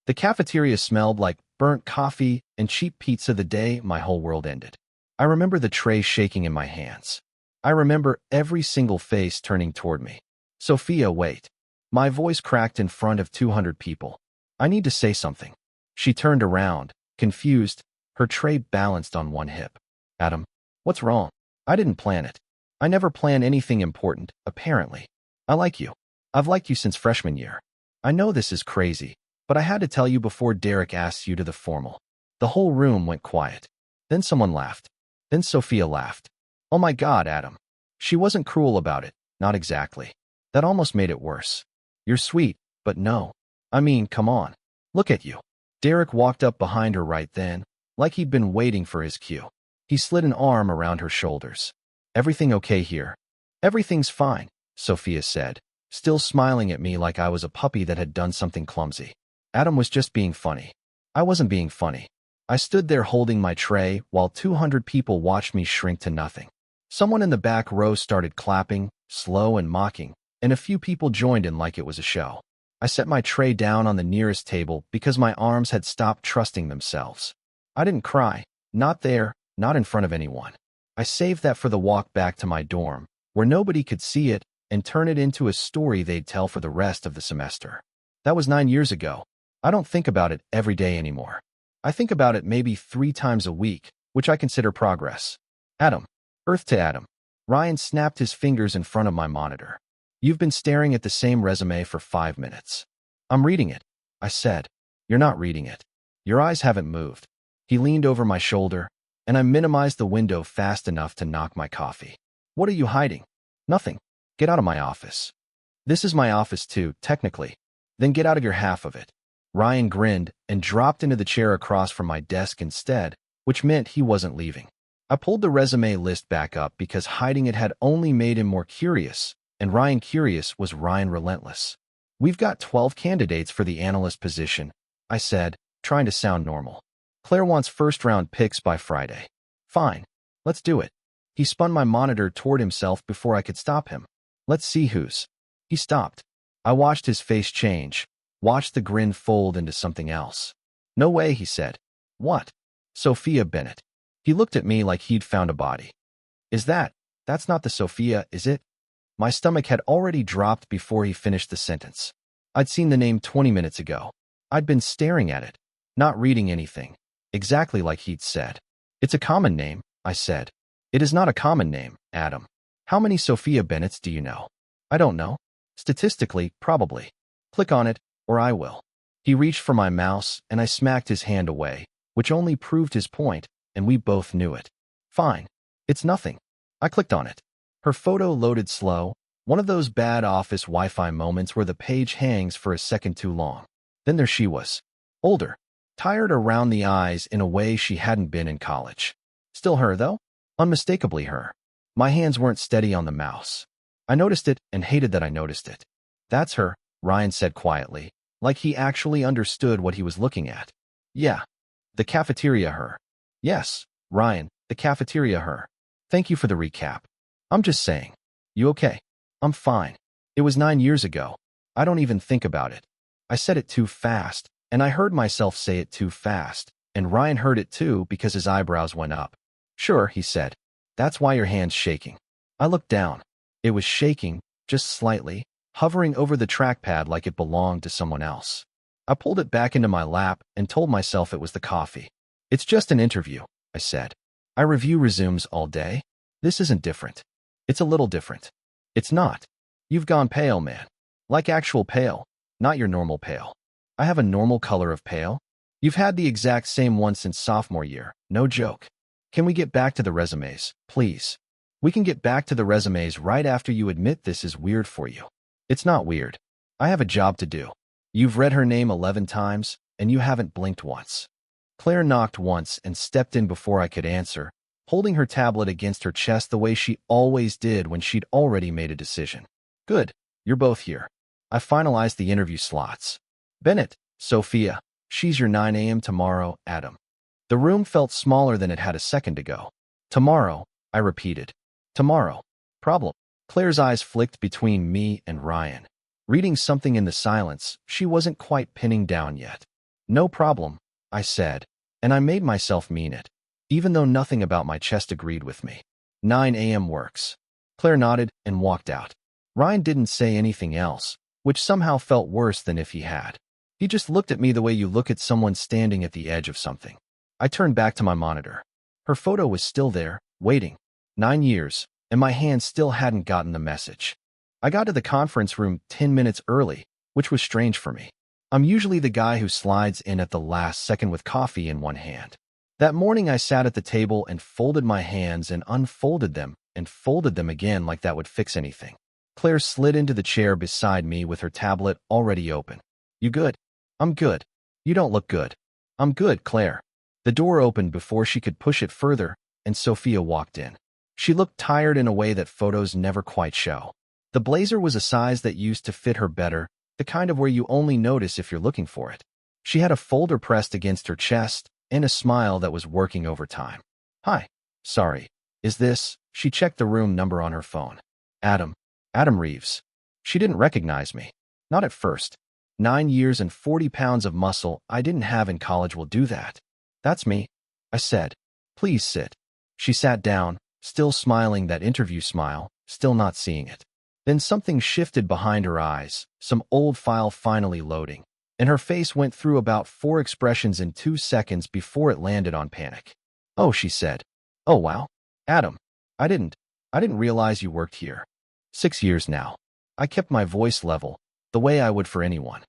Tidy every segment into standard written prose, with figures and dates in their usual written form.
The cafeteria smelled like burnt coffee and cheap pizza. The day my whole world ended. I remember the tray shaking in my hands. I remember every single face turning toward me. Sophia, wait. My voice cracked in front of 200 people. I need to say something. She turned around, confused, her tray balanced on one hip. Adam, what's wrong? I didn't plan it. I never plan anything important, apparently. I like you. I've liked you since freshman year. I know this is crazy, but I had to tell you before Derek asked you to the formal. The whole room went quiet. Then someone laughed. Then Sophia laughed. Oh my God, Adam. She wasn't cruel about it, not exactly. That almost made it worse. You're sweet, but no. I mean, come on. Look at you. Derek walked up behind her right then, like he'd been waiting for his cue. He slid an arm around her shoulders. Everything okay here? Everything's fine, Sophia said, still smiling at me like I was a puppy that had done something clumsy. Adam was just being funny. I wasn't being funny. I stood there holding my tray while 200 people watched me shrink to nothing. Someone in the back row started clapping, slow and mocking, and a few people joined in like it was a show. I set my tray down on the nearest table because my arms had stopped trusting themselves. I didn't cry. Not there, not in front of anyone. I saved that for the walk back to my dorm, where nobody could see it, and turn it into a story they'd tell for the rest of the semester. That was 9 years ago. I don't think about it every day anymore. I think about it maybe 3 times a week, which I consider progress. Adam. Earth to Adam. Ryan snapped his fingers in front of my monitor. You've been staring at the same resume for 5 minutes. I'm reading it, I said. You're not reading it. Your eyes haven't moved. He leaned over my shoulder, and I minimized the window fast enough to knock my coffee. What are you hiding? Nothing. Get out of my office. This is my office too, technically. Then get out of your half of it. Ryan grinned and dropped into the chair across from my desk instead, which meant he wasn't leaving. I pulled the resume list back up because hiding it had only made him more curious, and Ryan curious was Ryan relentless. We've got 12 candidates for the analyst position, I said, trying to sound normal. Claire wants first-round picks by Friday. Fine. Let's do it. He spun my monitor toward himself before I could stop him. Let's see who's. He stopped. I watched his face change, watched the grin fold into something else. No way, he said. What? Sophia Bennett. He looked at me like he'd found a body. That's not the Sophia, is it? My stomach had already dropped before he finished the sentence. I'd seen the name 20 minutes ago. I'd been staring at it, not reading anything, exactly like he'd said. It's a common name, I said. It is not a common name, Adam. How many Sophia Bennetts do you know? I don't know. Statistically, probably. Click on it, or I will. He reached for my mouse, and I smacked his hand away, which only proved his point, and we both knew it. Fine. It's nothing. I clicked on it. Her photo loaded slow, one of those bad office Wi-Fi moments where the page hangs for a second too long. Then there she was. Older. Tired around the eyes in a way she hadn't been in college. Still her, though? Unmistakably her. My hands weren't steady on the mouse. I noticed it and hated that I noticed it. That's her, Ryan said quietly, like he actually understood what he was looking at. Yeah. The cafeteria her. Yes, Ryan, the cafeteria her. Thank you for the recap. I'm just saying. You okay? I'm fine. It was 9 years ago. I don't even think about it. I said it too fast, and I heard myself say it too fast, and Ryan heard it too because his eyebrows went up. Sure, he said. That's why your hand's shaking. I looked down. It was shaking, just slightly, hovering over the trackpad like it belonged to someone else. I pulled it back into my lap and told myself it was the coffee. It's just an interview, I said. I review resumes all day. This isn't different. It's a little different. It's not. You've gone pale, man. Like actual pale, not your normal pale. I have a normal color of pale. You've had the exact same one since sophomore year, no joke. Can we get back to the resumes, please? We can get back to the resumes right after you admit this is weird for you. It's not weird. I have a job to do. You've read her name 11 times, and you haven't blinked once. Claire knocked once and stepped in before I could answer, holding her tablet against her chest the way she always did when she'd already made a decision. Good. You're both here. I finalized the interview slots. Bennett, Sophia, she's your 9 a.m. tomorrow, Adam. The room felt smaller than it had a second ago. Tomorrow, I repeated. Tomorrow. Problem. Claire's eyes flicked between me and Ryan. Reading something in the silence she wasn't quite pinning down yet. No problem, I said, and I made myself mean it, even though nothing about my chest agreed with me. 9 a.m. works. Claire nodded and walked out. Ryan didn't say anything else, which somehow felt worse than if he had. He just looked at me the way you look at someone standing at the edge of something. I turned back to my monitor. Her photo was still there, waiting. 9 years, and my hand still hadn't gotten the message. I got to the conference room 10 minutes early, which was strange for me. I'm usually the guy who slides in at the last second with coffee in one hand. That morning I sat at the table and folded my hands and unfolded them and folded them again like that would fix anything. Claire slid into the chair beside me with her tablet already open. You good? I'm good. You don't look good. I'm good, Claire. The door opened before she could push it further, and Sophia walked in. She looked tired in a way that photos never quite show. The blazer was a size that used to fit her better, the kind of where you only notice if you're looking for it. She had a folder pressed against her chest and a smile that was working overtime. Hi. Sorry. Is this? She checked the room number on her phone. Adam. Adam Reeves. She didn't recognize me. Not at first. 9 years and 40 pounds of muscle I didn't have in college will do that. That's me, I said. Please sit. She sat down, still smiling that interview smile, still not seeing it. Then something shifted behind her eyes, some old file finally loading, and her face went through about 4 expressions in 2 seconds before it landed on panic. Oh, she said. Oh, wow. Adam, I didn't realize you worked here. 6 years now. I kept my voice level, the way I would for anyone.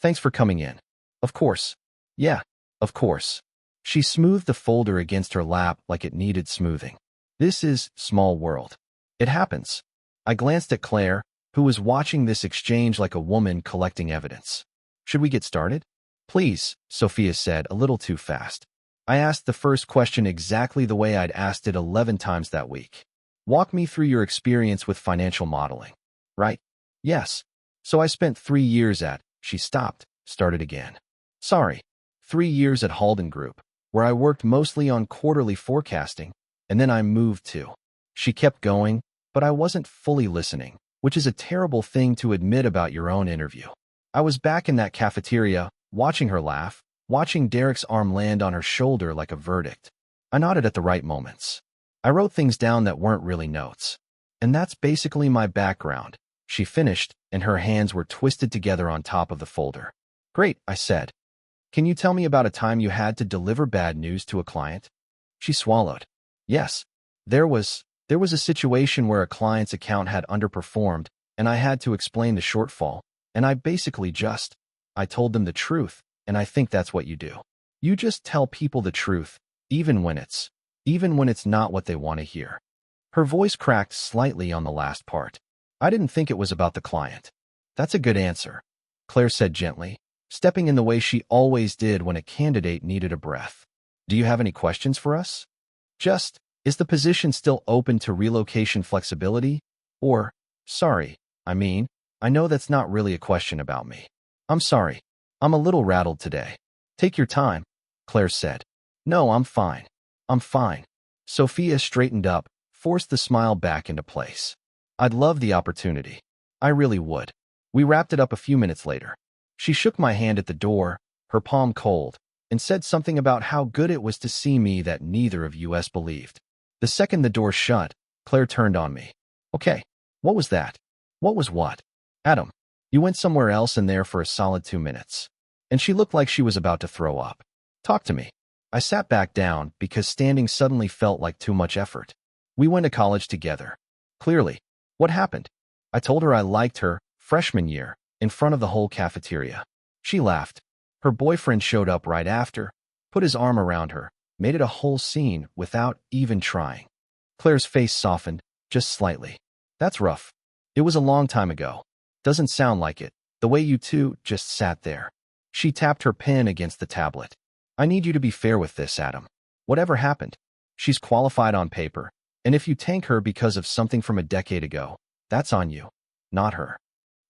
Thanks for coming in. Of course. Yeah, of course. She smoothed the folder against her lap like it needed smoothing. This is small world. It happens. I glanced at Claire, who was watching this exchange like a woman collecting evidence. Should we get started? Please, Sophia said a little too fast. I asked the first question exactly the way I'd asked it 11 times that week. Walk me through your experience with financial modeling. Right? Yes. So I spent 3 years at, she stopped, started again. Sorry. 3 years at Halden Group, where I worked mostly on quarterly forecasting, and then I moved to. She kept going, but I wasn't fully listening, which is a terrible thing to admit about your own interview. I was back in that cafeteria, watching her laugh, watching Derek's arm land on her shoulder like a verdict. I nodded at the right moments. I wrote things down that weren't really notes. And that's basically my background. She finished, and her hands were twisted together on top of the folder. Great, I said. Can you tell me about a time you had to deliver bad news to a client? She swallowed. Yes. There was a situation where a client's account had underperformed, and I had to explain the shortfall, and I told them the truth, and I think that's what you do. You just tell people the truth, even when it's not what they want to hear. Her voice cracked slightly on the last part. I didn't think it was about the client. That's a good answer, Claire said gently, stepping in the way she always did when a candidate needed a breath. Do you have any questions for us? Just, is the position still open to relocation flexibility? Or, sorry, I know that's not really a question about me. I'm sorry. I'm a little rattled today. Take your time, Claire said. No, I'm fine. I'm fine. Sophia straightened up, forced the smile back into place. I'd love the opportunity. I really would. We wrapped it up a few minutes later. She shook my hand at the door, her palm cold, and said something about how good it was to see me that neither of us believed. The second the door shut, Claire turned on me. Okay, what was that? What was what? Adam, you went somewhere else in there for a solid 2 minutes. And she looked like she was about to throw up. Talk to me. I sat back down because standing suddenly felt like too much effort. We went to college together. Clearly. What happened? I told her I liked her, freshman year, in front of the whole cafeteria. She laughed. Her boyfriend showed up right after, put his arm around her, made it a whole scene without even trying. Claire's face softened, just slightly. That's rough. It was a long time ago. Doesn't sound like it, the way you two just sat there. She tapped her pen against the tablet. I need you to be fair with this, Adam. Whatever happened, she's qualified on paper, and if you tank her because of something from a decade ago, that's on you, not her.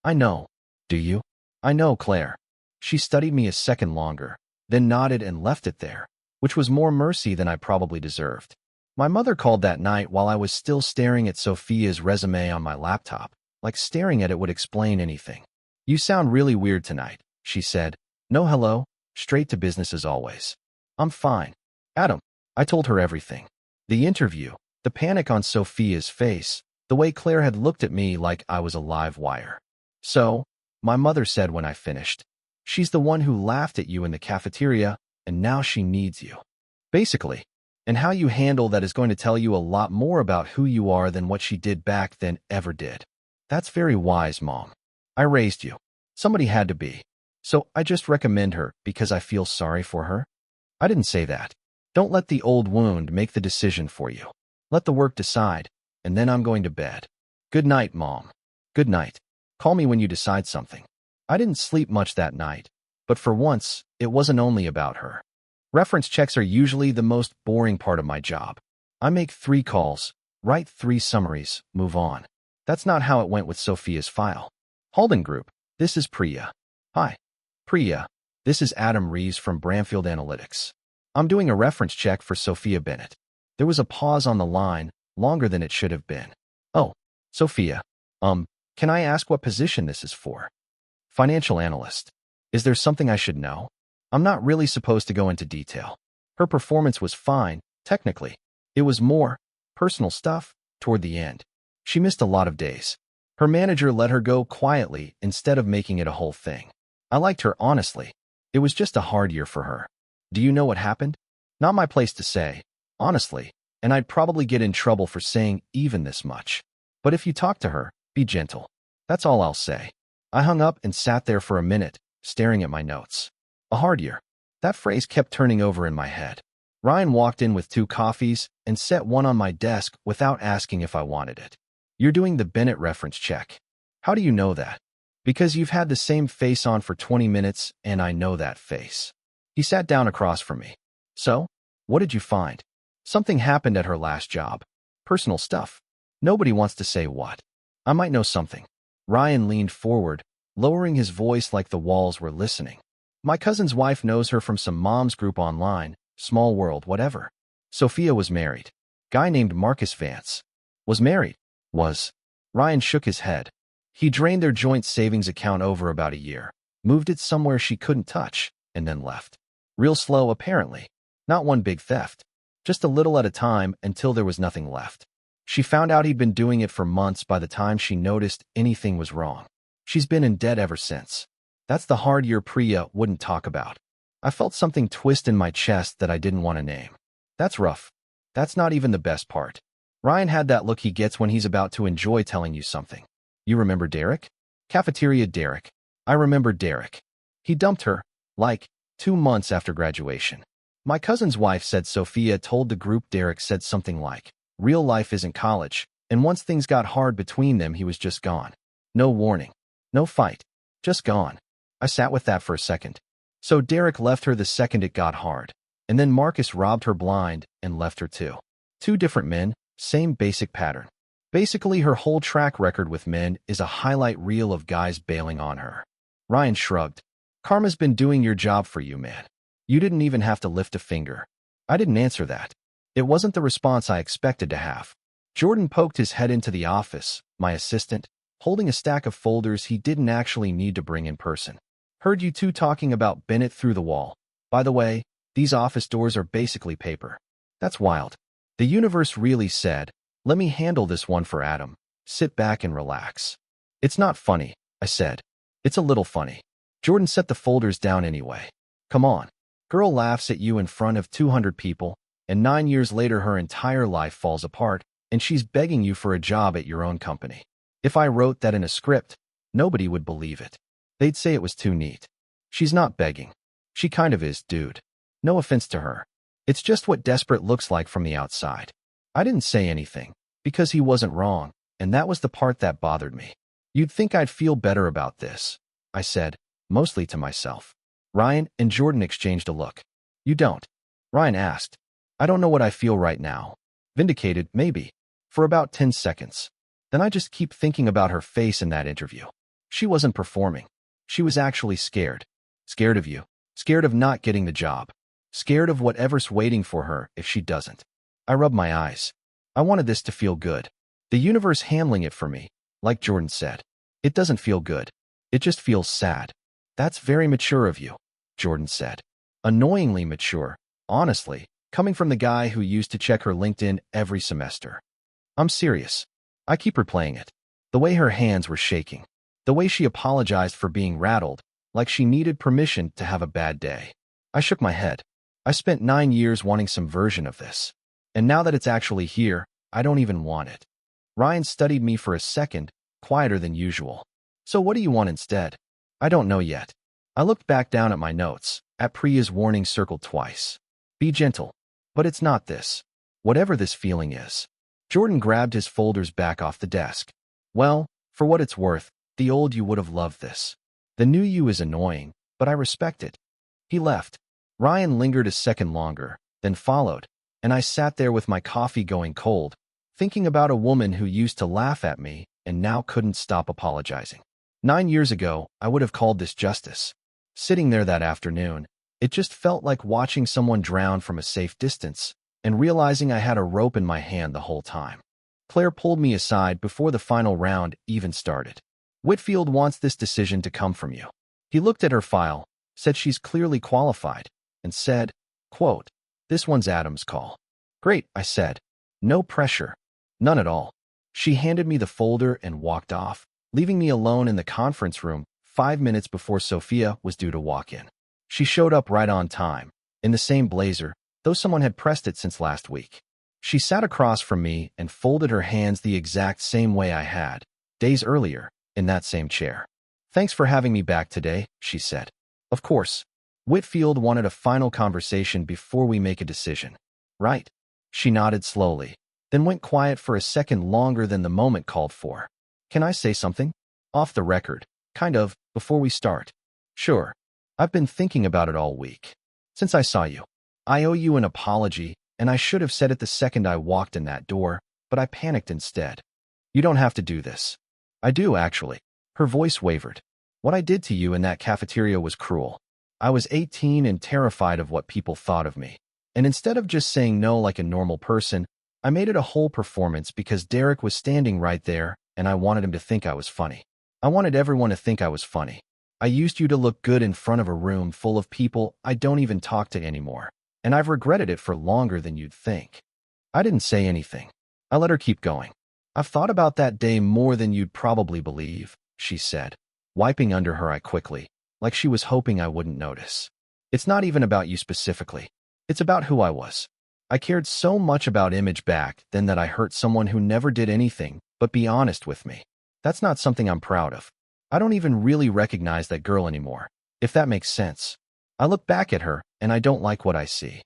I know. Do you? I know, Claire. She studied me a second longer, then nodded and left it there, which was more mercy than I probably deserved. My mother called that night while I was still staring at Sophia's resume on my laptop, like staring at it would explain anything. You sound really weird tonight, she said. No hello, straight to business as always. I'm fine. Adam, I told her everything. The interview, the panic on Sophia's face, the way Claire had looked at me like I was a live wire. So, my mother said when I finished, she's the one who laughed at you in the cafeteria, and now she needs you. Basically. And how you handle that is going to tell you a lot more about who you are than what she did back then ever did. That's very wise, Mom. I raised you. Somebody had to be. So I just recommend her because I feel sorry for her? I didn't say that. Don't let the old wound make the decision for you. Let the work decide, and then I'm going to bed. Good night, Mom. Good night. Call me when you decide something. I didn't sleep much that night, but for once, it wasn't only about her. Reference checks are usually the most boring part of my job. I make 3 calls, write 3 summaries, move on. That's not how it went with Sophia's file. Halden Group, this is Priya. Hi. Priya, this is Adam Rees from Bramfield Analytics. I'm doing a reference check for Sophia Bennett. There was a pause on the line, longer than it should have been. Oh, Sophia. Can I ask what position this is for? Financial analyst. Is there something I should know? I'm not really supposed to go into detail. Her performance was fine, technically. It was more personal stuff toward the end. She missed a lot of days. Her manager let her go quietly instead of making it a whole thing. I liked her honestly. It was just a hard year for her. Do you know what happened? Not my place to say, honestly, and I'd probably get in trouble for saying even this much. But if you talk to her, be gentle. That's all I'll say. I hung up and sat there for a minute, staring at my notes. A hard year. That phrase kept turning over in my head. Ryan walked in with 2 coffees and set one on my desk without asking if I wanted it. You're doing the Bennett reference check. How do you know that? Because you've had the same face on for 20 minutes and I know that face. He sat down across from me. So, what did you find? Something happened at her last job. Personal stuff. Nobody wants to say what. I might know something. Ryan leaned forward, lowering his voice like the walls were listening. My cousin's wife knows her from some mom's group online, small world, whatever. Sophia was married. Guy named Marcus Vance. Was married. Was. Ryan shook his head. He drained their joint savings account over about a year, moved it somewhere she couldn't touch, and then left. Real slow, apparently. Not one big theft. Just a little at a time until there was nothing left. She found out he'd been doing it for months by the time she noticed anything was wrong. She's been in debt ever since. That's the hard year Priya wouldn't talk about. I felt something twist in my chest that I didn't want to name. That's rough. That's not even the best part. Ryan had that look he gets when he's about to enjoy telling you something. You remember Derek? Cafeteria Derek. I remember Derek. He dumped her, like, 2 months after graduation. My cousin's wife said Sophia told the group Derek said something like, real life isn't college, and once things got hard between them he was just gone. No warning. No fight. Just gone. I sat with that for a second. So Derek left her the second it got hard, and then Marcus robbed her blind and left her too. 2 different men, same basic pattern. Basically her whole track record with men is a highlight reel of guys bailing on her. Ryan shrugged. Karma's been doing your job for you, man. You didn't even have to lift a finger. I didn't answer that. It wasn't the response I expected to have. Jordan poked his head into the office, my assistant, holding a stack of folders he didn't actually need to bring in person. Heard you 2 talking about Bennett through the wall. By the way, these office doors are basically paper. That's wild. The universe really said, let me handle this one for Adam. Sit back and relax. It's not funny, I said. It's a little funny. Jordan set the folders down anyway. Come on. Girl laughs at you in front of 200 people, and 9 years later her entire life falls apart, and she's begging you for a job at your own company. If I wrote that in a script, nobody would believe it. They'd say it was too neat. She's not begging. She kind of is, dude. No offense to her. It's just what desperate looks like from the outside. I didn't say anything, because he wasn't wrong, and that was the part that bothered me. You'd think I'd feel better about this, I said, mostly to myself. Ryan and Jordan exchanged a look. You don't? Ryan asked. I don't know what I feel right now. Vindicated, maybe. For about 10 seconds. Then I just keep thinking about her face in that interview. She wasn't performing. She was actually scared. Scared of you. Scared of not getting the job. Scared of whatever's waiting for her if she doesn't. I rubbed my eyes. I wanted this to feel good. The universe handling it for me, like Jordan said. It doesn't feel good. It just feels sad. That's very mature of you. Jordan said. Annoyingly mature, honestly, coming from the guy who used to check her LinkedIn every semester. I'm serious. I keep replaying it. The way her hands were shaking. The way she apologized for being rattled, like she needed permission to have a bad day. I shook my head. I spent 9 years wanting some version of this. And now that it's actually here, I don't even want it. Ryan studied me for a second, quieter than usual. So what do you want instead? I don't know yet. I looked back down at my notes, at Priya's warning circled twice. Be gentle. But it's not this. Whatever this feeling is. Jordan grabbed his folders back off the desk. Well, for what it's worth, the old you would have loved this. The new you is annoying, but I respect it. He left. Ryan lingered a second longer, then followed, and I sat there with my coffee going cold, thinking about a woman who used to laugh at me and now couldn't stop apologizing. 9 years ago, I would have called this justice. Sitting there that afternoon, it just felt like watching someone drown from a safe distance and realizing I had a rope in my hand the whole time. Claire pulled me aside before the final round even started. Whitfield wants this decision to come from you. He looked at her file, said she's clearly qualified, and said, quote, this one's Adam's call. Great, I said. No pressure. None at all. She handed me the folder and walked off, leaving me alone in the conference room 5 minutes before Sophia was due to walk in. She showed up right on time, in the same blazer, though someone had pressed it since last week. She sat across from me and folded her hands the exact same way I had, days earlier, in that same chair. Thanks for having me back today, she said. Of course. Whitfield wanted a final conversation before we make a decision. Right? She nodded slowly, then went quiet for a second longer than the moment called for. Can I say something? Off the record, kind of, before we start. Sure. I've been thinking about it all week. Since I saw you. I owe you an apology, and I should have said it the second I walked in that door, but I panicked instead. You don't have to do this. I do, actually. Her voice wavered. What I did to you in that cafeteria was cruel. I was 18 and terrified of what people thought of me. And instead of just saying no like a normal person, I made it a whole performance because Derek was standing right there, and I wanted him to think I was funny. I wanted everyone to think I was funny. I used you to look good in front of a room full of people I don't even talk to anymore, and I've regretted it for longer than you'd think. I didn't say anything. I let her keep going. I've thought about that day more than you'd probably believe, she said, wiping under her eye quickly, like she was hoping I wouldn't notice. It's not even about you specifically. It's about who I was. I cared so much about image back then that I hurt someone who never did anything but be honest with me. That's not something I'm proud of. I don't even really recognize that girl anymore, if that makes sense. I look back at her, and I don't like what I see.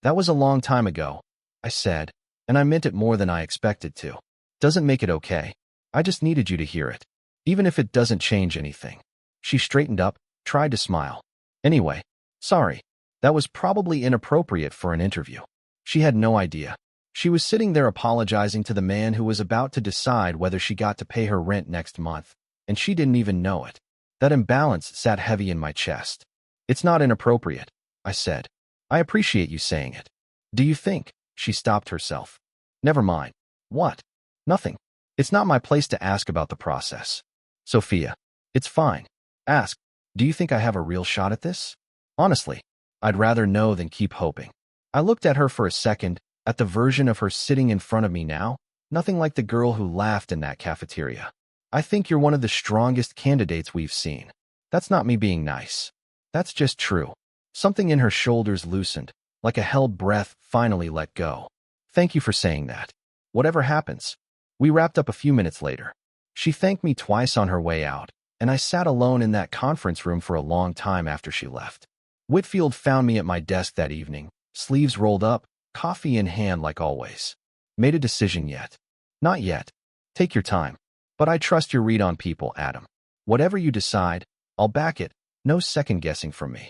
That was a long time ago, I said, and I meant it more than I expected to. Doesn't make it okay. I just needed you to hear it, even if it doesn't change anything. She straightened up, tried to smile. Anyway, sorry. That was probably inappropriate for an interview. She had no idea. She was sitting there apologizing to the man who was about to decide whether she got to pay her rent next month, and she didn't even know it. That imbalance sat heavy in my chest. It's not inappropriate, I said. I appreciate you saying it. Do you think? She stopped herself. Never mind. What? Nothing. It's not my place to ask about the process. Sophia. It's fine. Ask. Do you think I have a real shot at this? Honestly, I'd rather know than keep hoping. I looked at her for a second, at the version of her sitting in front of me now, nothing like the girl who laughed in that cafeteria. I think you're one of the strongest candidates we've seen. That's not me being nice. That's just true. Something in her shoulders loosened, like a held breath finally let go. Thank you for saying that. Whatever happens. We wrapped up a few minutes later. She thanked me twice on her way out, and I sat alone in that conference room for a long time after she left. Whitfield found me at my desk that evening, sleeves rolled up, coffee in hand like always. Made a decision yet? Not yet. Take your time. But I trust your read on people, Adam. Whatever you decide, I'll back it. No second guessing from me.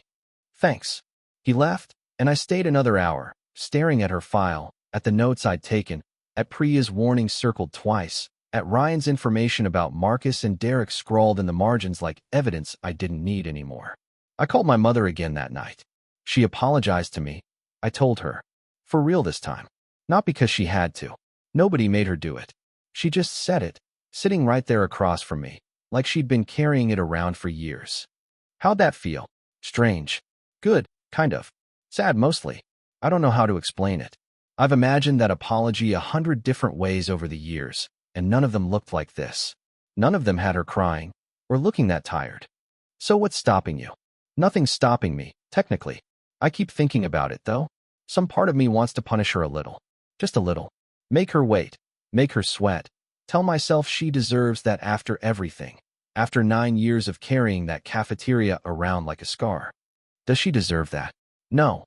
Thanks. He left, and I stayed another hour, staring at her file, at the notes I'd taken, at Priya's warning circled twice, at Ryan's information about Marcus and Derek scrawled in the margins like evidence I didn't need anymore. I called my mother again that night. She apologized to me. I told her. For real this time. Not because she had to. Nobody made her do it. She just said it, sitting right there across from me, like she'd been carrying it around for years. How'd that feel? Strange. Good, kind of. Sad mostly. I don't know how to explain it. I've imagined that apology 100 different ways over the years, and none of them looked like this. None of them had her crying or looking that tired. So what's stopping you? Nothing's stopping me, technically. I keep thinking about it, though. Some part of me wants to punish her a little. Just a little. Make her wait. Make her sweat. Tell myself she deserves that after everything. After 9 years of carrying that cafeteria around like a scar. Does she deserve that? No,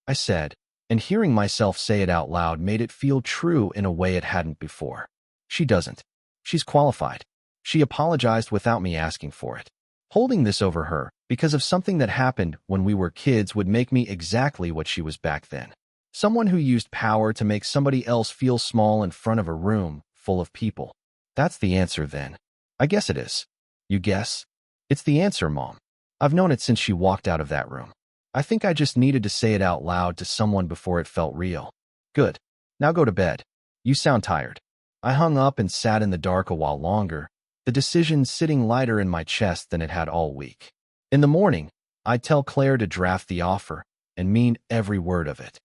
I said, and hearing myself say it out loud made it feel true in a way it hadn't before. She doesn't. She's qualified. She apologized without me asking for it. Holding this over her, because of something that happened when we were kids, would make me exactly what she was back then. Someone who used power to make somebody else feel small in front of a room full of people. That's the answer then. I guess it is. You guess? It's the answer, Mom. I've known it since she walked out of that room. I think I just needed to say it out loud to someone before it felt real. Good. Now go to bed. You sound tired. I hung up and sat in the dark a while longer, the decision sitting lighter in my chest than it had all week. In the morning, I'd tell Claire to draft the offer and mean every word of it.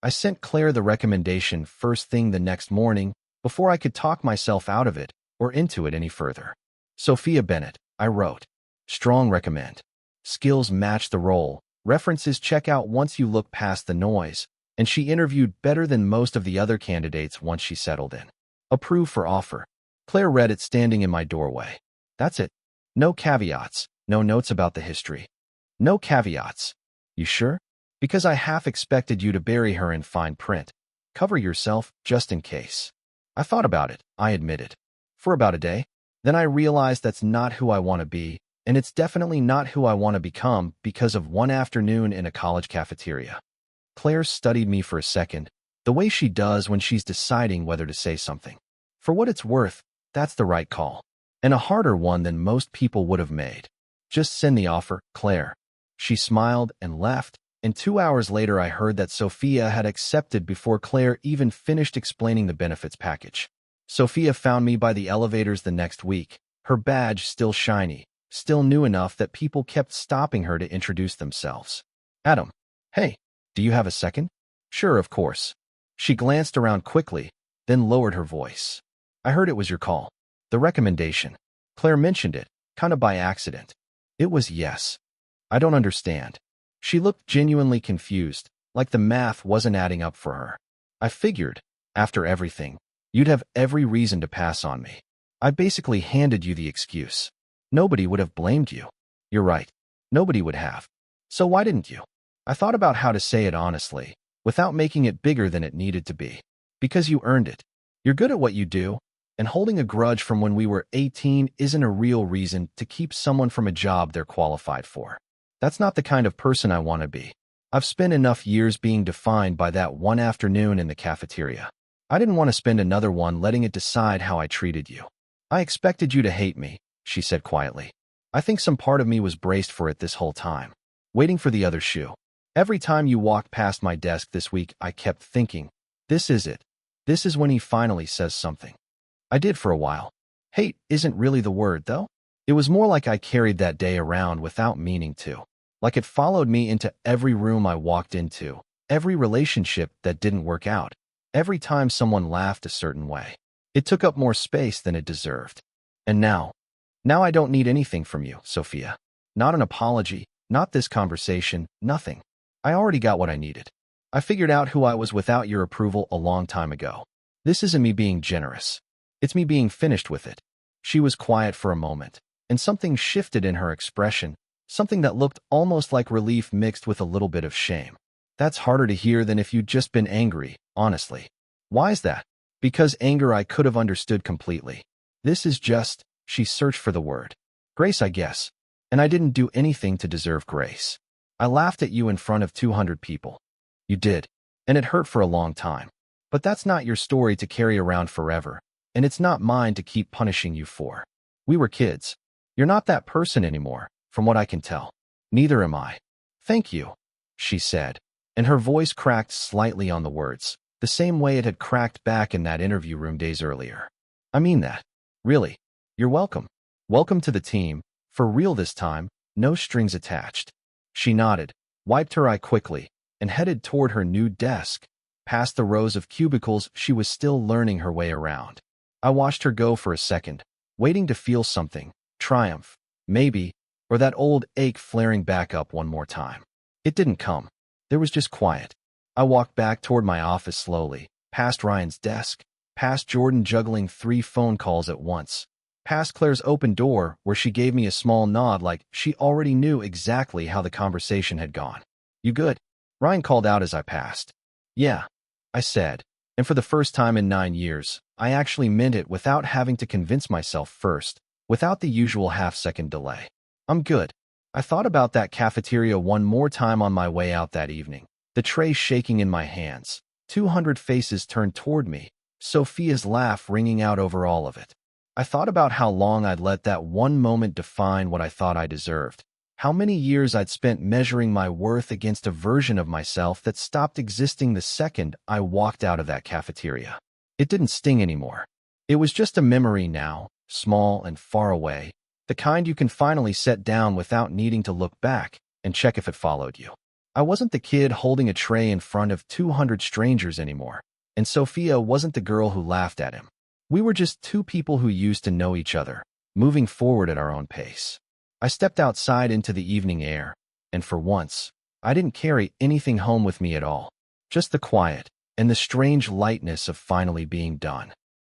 I sent Claire the recommendation first thing the next morning before I could talk myself out of it or into it any further. Sophia Bennett, I wrote. Strong recommend. Skills match the role. References check out once you look past the noise, and she interviewed better than most of the other candidates once she settled in. Approve for offer. Claire read it standing in my doorway. That's it. No caveats, no notes about the history. No caveats. You sure? Because I half expected you to bury her in fine print. Cover yourself, just in case. I thought about it, I admitted. For about a day. Then I realized that's not who I want to be, and it's definitely not who I want to become because of one afternoon in a college cafeteria. Claire studied me for a second, the way she does when she's deciding whether to say something. For what it's worth, that's the right call, and a harder one than most people would have made. Just send the offer, Claire. She smiled and left, and 2 hours later I heard that Sophia had accepted before Claire even finished explaining the benefits package. Sophia found me by the elevators the next week, her badge still shiny, still new enough that people kept stopping her to introduce themselves. Adam. Hey, do you have a second? Sure, of course. She glanced around quickly, then lowered her voice. I heard it was your call. The recommendation. Claire mentioned it, kind of by accident. It was yes. I don't understand. She looked genuinely confused, like the math wasn't adding up for her. I figured, after everything, you'd have every reason to pass on me. I basically handed you the excuse. Nobody would have blamed you. You're right. Nobody would have. So why didn't you? I thought about how to say it honestly, without making it bigger than it needed to be. Because you earned it. You're good at what you do, and holding a grudge from when we were 18 isn't a real reason to keep someone from a job they're qualified for. That's not the kind of person I want to be. I've spent enough years being defined by that one afternoon in the cafeteria. I didn't want to spend another one letting it decide how I treated you. I expected you to hate me, she said quietly. I think some part of me was braced for it this whole time, waiting for the other shoe. Every time you walked past my desk this week, I kept thinking, this is it. This is when he finally says something. I did for a while. Hate isn't really the word, though. It was more like I carried that day around without meaning to. Like it followed me into every room I walked into, every relationship that didn't work out, every time someone laughed a certain way. It took up more space than it deserved. And now I don't need anything from you, Sophia. Not an apology, not this conversation, nothing. I already got what I needed. I figured out who I was without your approval a long time ago. This isn't me being generous. It's me being finished with it. She was quiet for a moment, and something shifted in her expression, something that looked almost like relief mixed with a little bit of shame. That's harder to hear than if you'd just been angry, honestly. Why is that? Because anger I could have understood completely. This is just, she searched for the word. Grace, I guess. And I didn't do anything to deserve grace. I laughed at you in front of 200 people. You did. And it hurt for a long time. But that's not your story to carry around forever. And it's not mine to keep punishing you for. We were kids. You're not that person anymore, from what I can tell. Neither am I. Thank you, she said, and her voice cracked slightly on the words, the same way it had cracked back in that interview room days earlier. I mean that. Really. You're welcome. Welcome to the team, for real this time, no strings attached. She nodded, wiped her eye quickly, and headed toward her new desk. Past the rows of cubicles, she was still learning her way around. I watched her go for a second, waiting to feel something, triumph, maybe, or that old ache flaring back up one more time. It didn't come. There was just quiet. I walked back toward my office slowly, past Ryan's desk, past Jordan juggling 3 phone calls at once, past Claire's open door where she gave me a small nod like she already knew exactly how the conversation had gone. "You good?" Ryan called out as I passed. "Yeah," I said, and for the first time in 9 years, I actually meant it without having to convince myself first, without the usual half-second delay. "I'm good." I thought about that cafeteria one more time on my way out that evening, the tray shaking in my hands, 200 faces turned toward me, Sophia's laugh ringing out over all of it. I thought about how long I'd let that one moment define what I thought I deserved, how many years I'd spent measuring my worth against a version of myself that stopped existing the second I walked out of that cafeteria. It didn't sting anymore. It was just a memory now, small and far away, the kind you can finally set down without needing to look back and check if it followed you. I wasn't the kid holding a tray in front of 200 strangers anymore, and Sophia wasn't the girl who laughed at him. We were just 2 people who used to know each other, moving forward at our own pace. I stepped outside into the evening air, and for once, I didn't carry anything home with me at all, just the quiet and the strange lightness of finally being done.